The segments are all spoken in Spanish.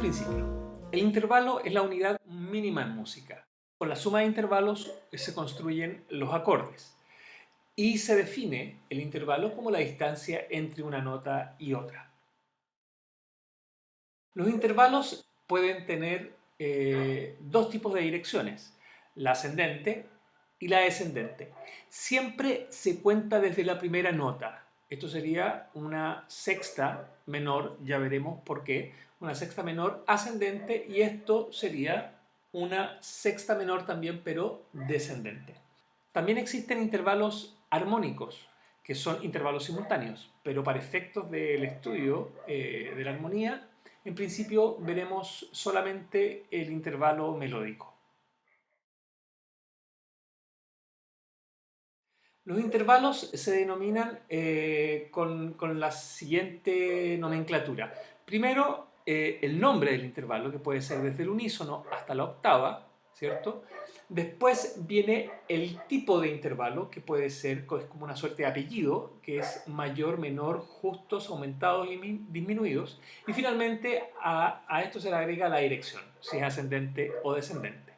principio. El intervalo es la unidad mínima en música. Con la suma de intervalos se construyen los acordes. Y se define el intervalo como la distancia entre una nota y otra. Los intervalos pueden tener dos tipos de direcciones, la ascendente y la descendente. Siempre se cuenta desde la primera nota. Esto sería una sexta menor, ya veremos por qué, una sexta menor ascendente, y esto sería una sexta menor también, pero descendente. También existen intervalos armónicos, que son intervalos simultáneos, pero para efectos del estudio de la armonía, en principio veremos solamente el intervalo melódico. Los intervalos se denominan con la siguiente nomenclatura. Primero, el nombre del intervalo, que puede ser desde el unísono hasta la octava, ¿cierto? Después viene el tipo de intervalo, que puede ser es como una suerte de apellido, que es mayor, menor, justos, aumentados y disminuidos. Y finalmente a esto se le agrega la dirección, si es ascendente o descendente.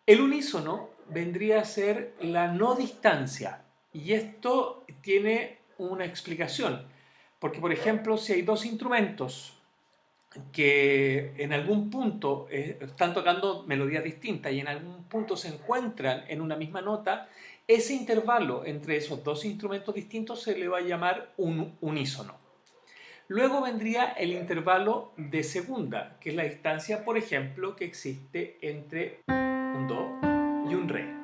El unísono vendría a ser la no distancia, y esto tiene una explicación, porque por ejemplo si hay dos instrumentos que en algún punto están tocando melodías distintas y en algún punto se encuentran en una misma nota, ese intervalo entre esos dos instrumentos distintos se le va a llamar un unísono. Luego vendría el intervalo de segunda, que es la distancia, por ejemplo, que existe entre un do y un re.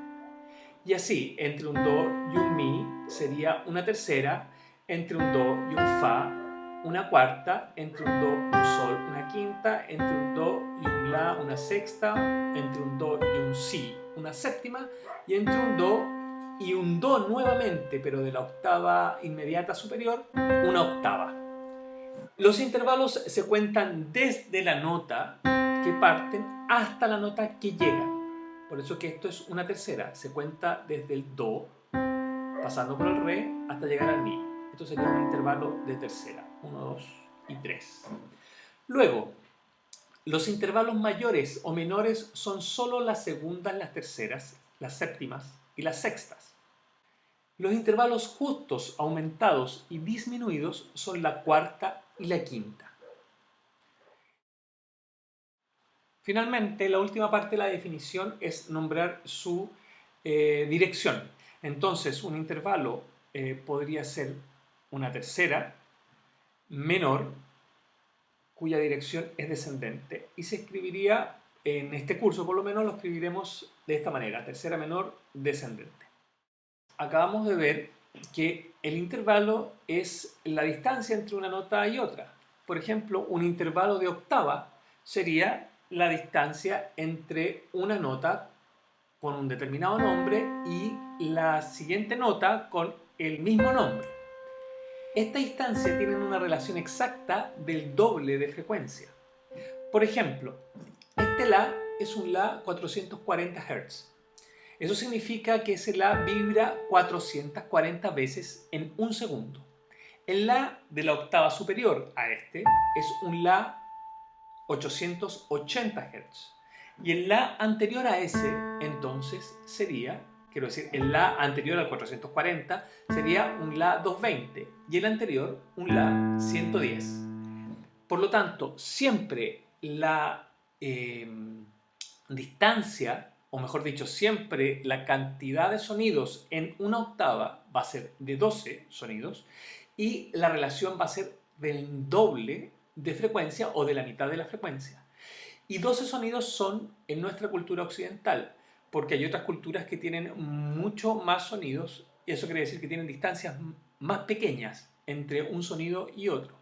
Y así, entre un do y un mi sería una tercera, entre un do y un fa una cuarta, entre un do y un sol una quinta, entre un do y un la una sexta, entre un do y un si una séptima, y entre un do y un do nuevamente, pero de la octava inmediata superior, una octava. Los intervalos se cuentan desde la nota que parten hasta la nota que llegan. Por eso que esto es una tercera. Se cuenta desde el do, pasando por el re, hasta llegar al mi. Esto sería un intervalo de tercera. 1, 2 y 3. Luego, los intervalos mayores o menores son solo las segundas, las terceras, las séptimas y las sextas. Los intervalos justos, aumentados y disminuidos son la cuarta y la quinta. Finalmente, la última parte de la definición es nombrar su dirección. Entonces, un intervalo podría ser una tercera menor cuya dirección es descendente, y se escribiría, en este curso por lo menos lo escribiremos de esta manera: tercera menor descendente. Acabamos de ver que el intervalo es la distancia entre una nota y otra. Por ejemplo, un intervalo de octava sería la distancia entre una nota con un determinado nombre y la siguiente nota con el mismo nombre. Esta distancia tiene una relación exacta del doble de frecuencia. Por ejemplo, este La es un La 440 Hz. Eso significa que ese La vibra 440 veces en un segundo. El La de la octava superior a este es un La 880 Hz. Y el La anterior a ese, entonces, sería, quiero decir, el La anterior al 440 sería un La 220 y el anterior un La 110. Por lo tanto, siempre la distancia, o mejor dicho, siempre la cantidad de sonidos en una octava va a ser de 12 sonidos, y la relación va a ser del doble de frecuencia o de la mitad de la frecuencia. Y 12 sonidos son en nuestra cultura occidental, porque hay otras culturas que tienen mucho más sonidos, y eso quiere decir que tienen distancias más pequeñas entre un sonido y otro.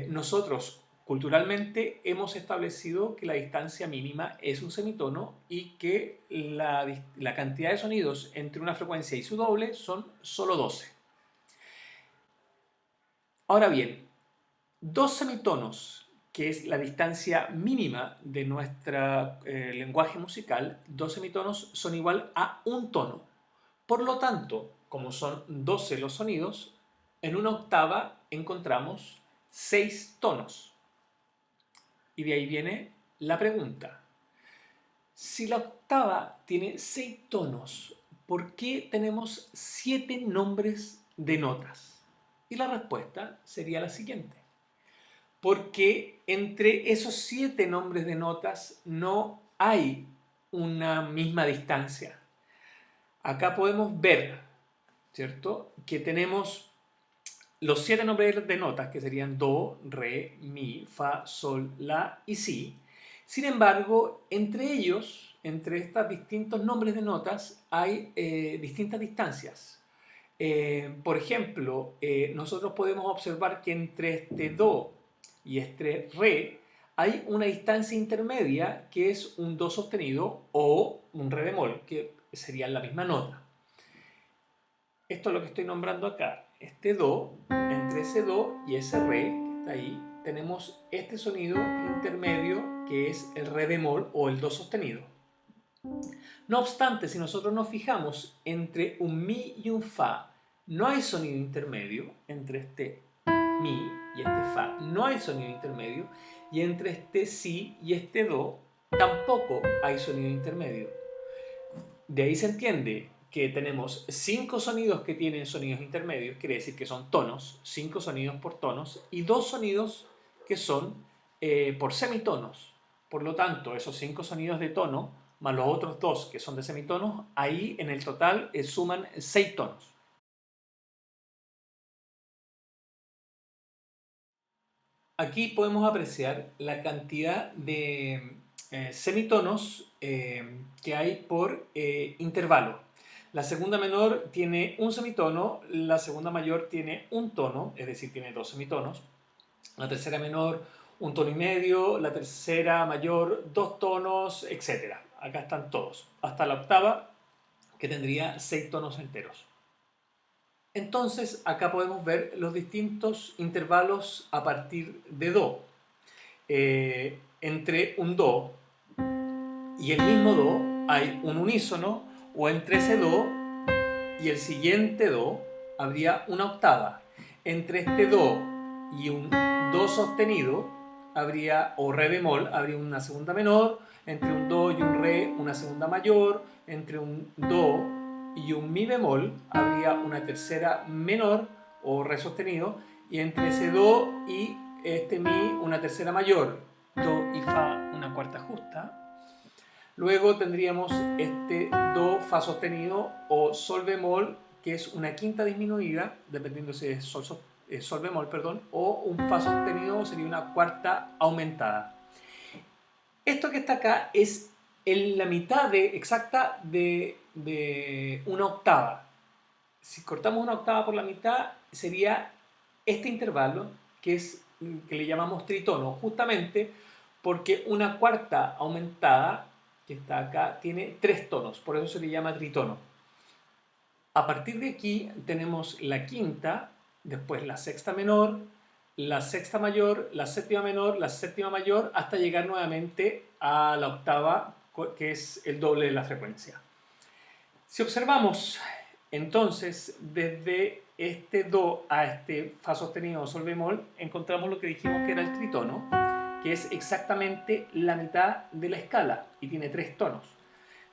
Nosotros culturalmente hemos establecido que la distancia mínima es un semitono y que la cantidad de sonidos entre una frecuencia y su doble son solo 12. Ahora bien, dos semitonos, que es la distancia mínima de nuestro lenguaje musical, dos semitonos son igual a un tono. Por lo tanto, como son 12 los sonidos, en una octava encontramos 6 tonos. Y de ahí viene la pregunta. Si la octava tiene 6 tonos, ¿por qué tenemos 7 nombres de notas? Y la respuesta sería la siguiente. Porque entre esos 7 nombres de notas no hay una misma distancia. Acá podemos ver, ¿cierto?, que tenemos los 7 nombres de notas, que serían do, re, mi, fa, sol, la y si. Sin embargo, entre ellos, entre estos distintos nombres de notas, hay distintas distancias. Por ejemplo, nosotros podemos observar que entre este do y este re hay una distancia intermedia que es un do sostenido o un re bemol, que serían la misma nota. Esto es lo que estoy nombrando acá. Este do, entre ese do y ese re que está ahí, tenemos este sonido intermedio que es el re bemol o el do sostenido. No obstante, si nosotros nos fijamos entre un mi y un fa, no hay sonido intermedio. Entre este mi y este fa no hay sonido intermedio, y entre este si y este do tampoco hay sonido intermedio. De ahí se entiende que tenemos 5 sonidos que tienen sonidos intermedios, quiere decir que son tonos, 5 sonidos por tonos, y 2 sonidos que son por semitonos. Por lo tanto, esos 5 sonidos de tono, más los otros 2 que son de semitonos, ahí en el total suman 6 tonos. Aquí podemos apreciar la cantidad de semitonos que hay por intervalo. La segunda menor tiene un semitono, la segunda mayor tiene un tono, es decir, tiene 2 semitonos. La tercera menor, un tono y medio, la tercera mayor, 2 tonos, etc. Acá están todos, hasta la octava, que tendría 6 tonos enteros. Entonces, acá podemos ver los distintos intervalos a partir de do. Entre un do y el mismo do hay un unísono, o entre ese do y el siguiente do habría una octava. Entre este do y un do sostenido habría, o re bemol, habría una segunda menor. Entre un do y un re, una segunda mayor. Entre un do y un mi bemol habría una tercera menor o re sostenido, y entre ese do y este mi una tercera mayor, do y fa una cuarta justa. Luego tendríamos este do fa sostenido o sol bemol, que es una quinta disminuida, dependiendo si es sol bemol, perdón, o un fa sostenido sería una cuarta aumentada. Esto que está acá es en la mitad exacta de una octava. Si cortamos una octava por la mitad, sería este intervalo, que le llamamos tritono, justamente porque una cuarta aumentada, que está acá, tiene 3 tonos, por eso se le llama tritono. A partir de aquí tenemos la quinta, después la sexta menor, la sexta mayor, la séptima menor, la séptima mayor, hasta llegar nuevamente a la octava, que es el doble de la frecuencia. Si observamos entonces desde este do a este fa sostenido o sol bemol, encontramos lo que dijimos que era el tritono, que es exactamente la mitad de la escala y tiene 3 tonos.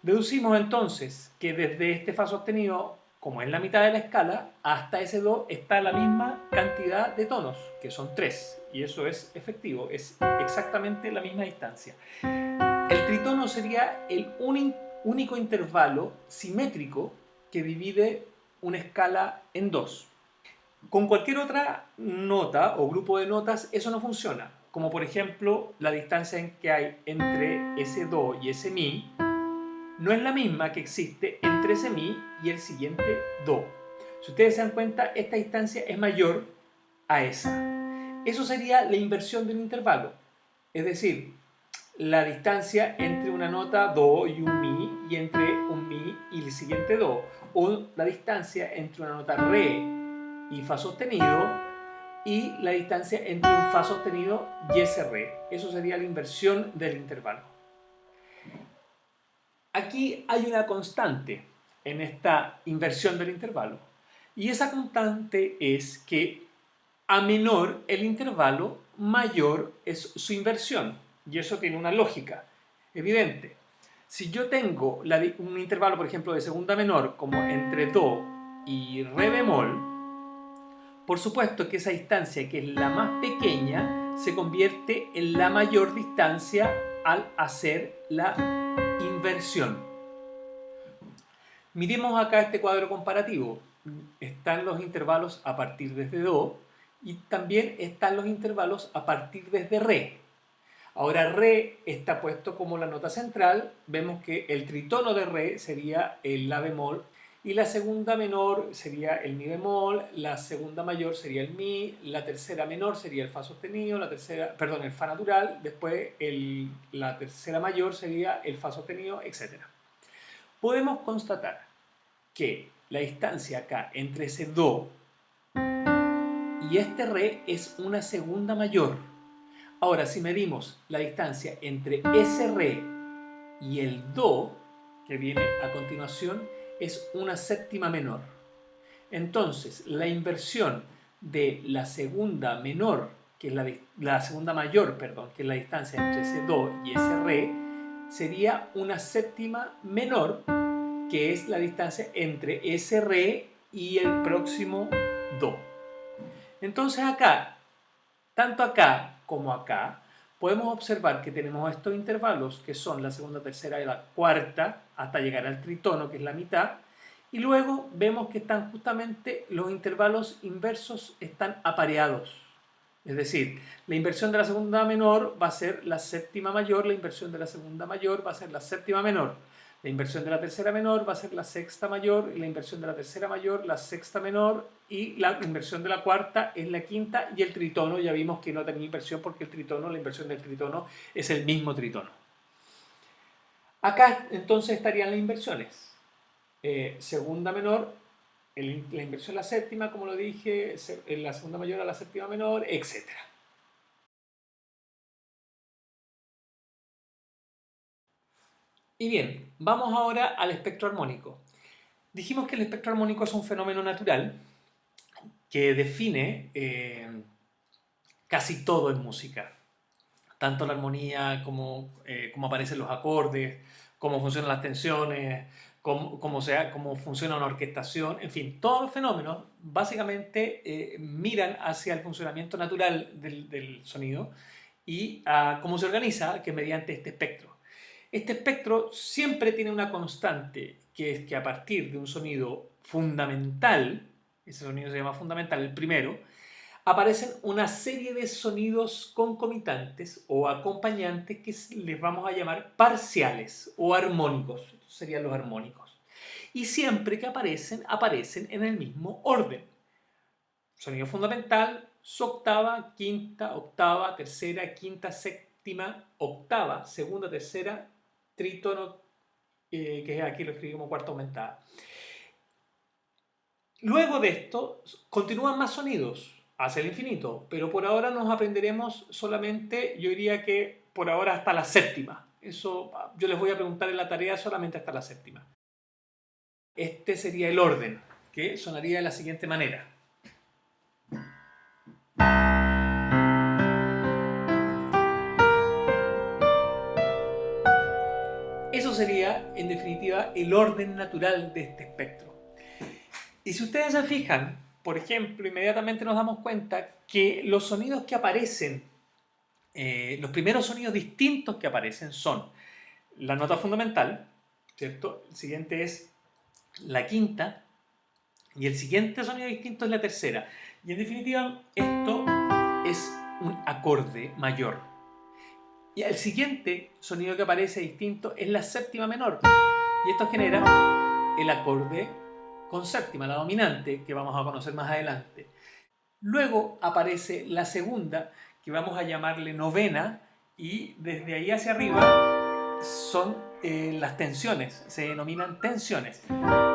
Deducimos entonces que desde este fa sostenido, como es la mitad de la escala, hasta ese do está la misma cantidad de tonos, que son 3, y eso es efectivo, es exactamente la misma distancia. El tritono sería el único intervalo simétrico que divide una escala en 2. Con cualquier otra nota o grupo de notas eso no funciona, como por ejemplo la distancia que hay entre ese do y ese mi no es la misma que existe entre ese mi y el siguiente do. Si ustedes se dan cuenta, esta distancia es mayor a esa. Eso sería la inversión de un intervalo, es decir, la distancia entre una nota do y un mi, y entre un mi y el siguiente do, o la distancia entre una nota re y fa sostenido y la distancia entre un fa sostenido y ese re. Eso sería la inversión del intervalo. Aquí hay una constante en esta inversión del intervalo, y esa constante es que a menor el intervalo, mayor es su inversión. Y eso tiene una lógica evidente. Si yo tengo un intervalo, por ejemplo, de segunda menor, como entre Do y Re bemol, por supuesto que esa distancia, que es la más pequeña, se convierte en la mayor distancia al hacer la inversión. Miremos acá este cuadro comparativo. Están los intervalos a partir desde Do y también están los intervalos a partir desde Re. Ahora Re está puesto como la nota central. Vemos que el tritono de Re sería el La bemol y la segunda menor sería el Mi bemol, la segunda mayor sería el Mi, la tercera menor sería el Fa sostenido, el Fa natural, después la tercera mayor sería el Fa sostenido, etc. Podemos constatar que la distancia acá entre ese Do y este Re es una segunda mayor. Ahora, si medimos la distancia entre ese Re y el Do, que viene a continuación, es una séptima menor. Entonces, la inversión de la segunda menor, que es la segunda mayor, perdón, que es la distancia entre ese Do y ese Re, sería una séptima menor, que es la distancia entre ese Re y el próximo Do. Entonces acá, tanto acá como acá, podemos observar que tenemos estos intervalos que son la segunda, tercera y la cuarta hasta llegar al tritono, que es la mitad, y luego vemos que están justamente los intervalos inversos están apareados. Es decir, la inversión de la segunda menor va a ser la séptima mayor, la inversión de la segunda mayor va a ser la séptima menor. La inversión de la tercera menor va a ser la sexta mayor, y la inversión de la tercera mayor, la sexta menor, y la inversión de la cuarta es la quinta, y el tritono ya vimos que no tenía inversión porque el tritono, la inversión del tritono es el mismo tritono. Acá entonces estarían las inversiones. Segunda menor, la inversión a la séptima, como lo dije, la segunda mayor a la séptima menor, etc. Y bien, vamos ahora al espectro armónico. Dijimos que el espectro armónico es un fenómeno natural que define casi todo en música. Tanto la armonía como aparecen los acordes, cómo funcionan las tensiones, cómo funciona una orquestación, en fin, todos los fenómenos básicamente miran hacia el funcionamiento natural del sonido y a cómo se organiza, que mediante este espectro. Este espectro siempre tiene una constante, que es que a partir de un sonido fundamental, ese sonido se llama fundamental, el primero, aparecen una serie de sonidos concomitantes o acompañantes que les vamos a llamar parciales o armónicos. Estos serían los armónicos. Y siempre que aparecen en el mismo orden. Sonido fundamental, su octava, quinta, octava, tercera, quinta, séptima, octava, segunda, tercera, trítono, que aquí lo escribí como cuarta aumentada. Luego de esto, continúan más sonidos hacia el infinito, pero por ahora nos aprenderemos solamente, yo diría que por ahora hasta la séptima. Eso yo les voy a preguntar en la tarea solamente hasta la séptima. Este sería el orden, que sonaría de la siguiente manera. Eso sería, en definitiva, el orden natural de este espectro. Y si ustedes se fijan, por ejemplo, inmediatamente nos damos cuenta que los sonidos que aparecen, los primeros sonidos distintos que aparecen son la nota fundamental, ¿cierto? El siguiente es la quinta y el siguiente sonido distinto es la tercera. Y en definitiva, esto es un acorde mayor. Y el siguiente sonido que aparece distinto es la séptima menor. Y esto genera el acorde con séptima, la dominante, que vamos a conocer más adelante. Luego aparece la segunda, que vamos a llamarle novena, y desde ahí hacia arriba son las tensiones, se denominan tensiones.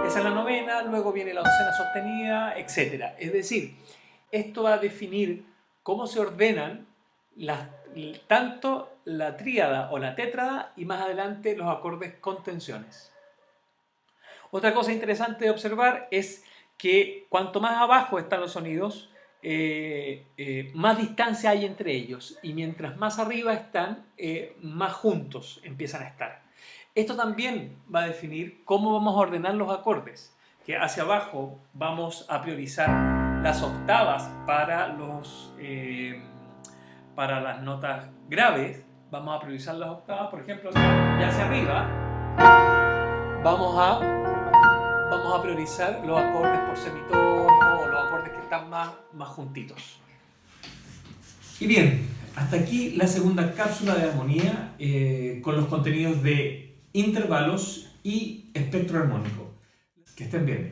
Esa es la novena, luego viene la oncena sostenida, etc. Es decir, esto va a definir cómo se ordenan tanto la tríada o la tétrada y más adelante los acordes con tensiones. Otra cosa interesante de observar es que cuanto más abajo están los sonidos, más distancia hay entre ellos y mientras más arriba están, más juntos empiezan a estar. Esto también va a definir cómo vamos a ordenar los acordes, que hacia abajo vamos a priorizar las octavas para las notas graves, vamos a priorizar las octavas, por ejemplo, y hacia arriba vamos a priorizar los acordes por semitono o los acordes que están más juntitos. Y bien, hasta aquí la segunda cápsula de armonía con los contenidos de intervalos y espectro armónico. Que estén bien.